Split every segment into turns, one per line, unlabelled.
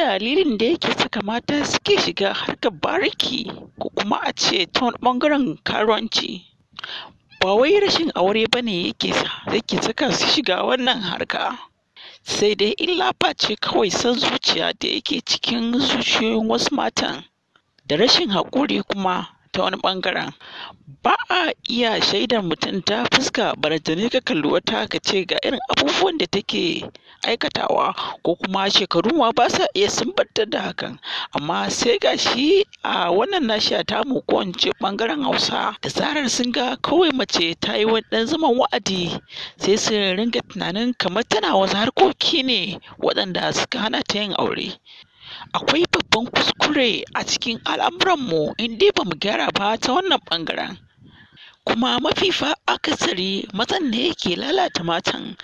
dalilin da yake saka mata suke shiga harkar bariki ko kuma a ce ta wani ɓangaren karuwanci. Ba wai rashin aure ba ne yake saka su shiga wannan harka, sai dai illa face kawai son zuciya da yake cikin zuciyoyin wasu matan da rashin haƙuri kuma ta wani ɓangaren. Ba a iya shaidar mutum ta fuska barantane ka kalli wata ka ce ga irin abubuwan da take aikatawa, ko kuma shekaru ma ba sa iya sumbantar da hakan, amma sai ga shi a wannan nashiya tamu ko in ce ɓangaren Hausa, da zarar sun ga kawai mace ta yi wani ɗan zaman wa'adi sai su ringa tunanin kamar tana wasu harkoki ne waɗanda suka hana ta yin aure. Akwai babban kuskure a cikin al'amuranmu in dai ba mu gyara ba ta wannan ɓangaren. Kuma mafi akasari mazan ne yake lalata matan.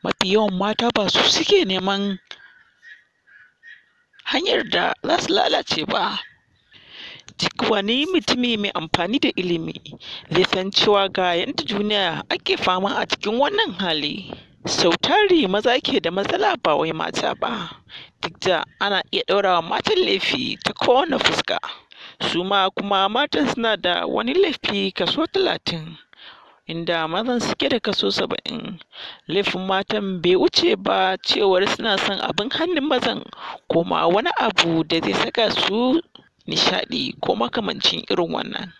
Mafi yawan mata ba su suke neman hanyar da za su lalace ba. Duk wani mutumi mai amfani da ilimi zai san cewa ga yadda duniya ake fama a cikin wannan hali. Sau tari maza ke da matsala ba wai mata ba, duk da ana iya ɗaurawa matan laifi ta kowane fuska. Su ma kuma matan suna da wani laifi kaso 30, inda mazan suke da kaso 70. Laifin matan bai wuce ba cewar suna son abin hannun mazan, ko ma wani abu da zai saka su nishaɗi ko makamancin irin wannan.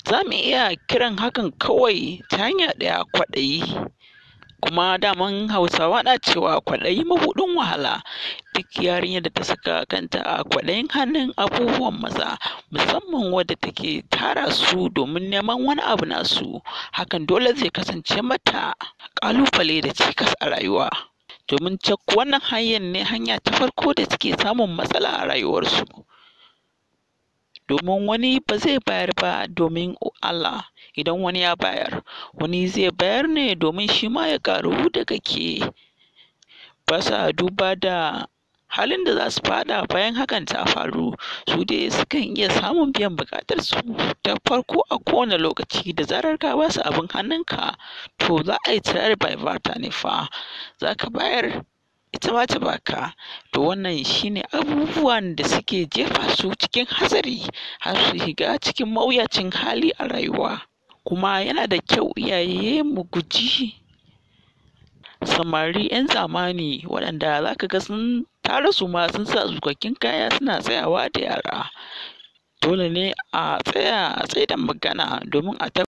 Za mu iya kiran hakan kawai ta hanya ɗaya, kwaɗayi. Kuma daman Hausawa na cewa kwaɗayi mabuɗin wahala. Duk yarinyar da ta saka kanta a kwaɗayin hannun abubuwan maza, musamman wadda take tara su domin neman wani abu nasu, hakan dole zai kasance mata ƙalubale da cikas a rayuwa. Domin wannan hanyar ne hanya ta farko da suke samun matsala a rayuwarsu. Domin wani ba zai bayar ba domin Allah. Idan wani ya bayar, wani zai bayar ne domin shi ma ya ƙaru daga ke. Ba sa duba da halin da za su faɗa bayan hakan ta faru. Su dai sukan iya samun biyan buƙatarsu ta farko a kowane lokaci. Da zarar ka ba su abin hannunka, to za a yi trial by barter ne fa. Za ka bayar, ita ma ta baka. To wannan shine abubuwan da suke jefa su cikin hatsari, har su shiga cikin mawuyacin hali a rayuwa. Kuma yana da kyau iyaye mu guji samari 'yan zamani waɗanda za ka ga sun tara su ma sun sa tsukakkun kaya suna tsayawa da yara. Dole ne a tsaya da magana domin a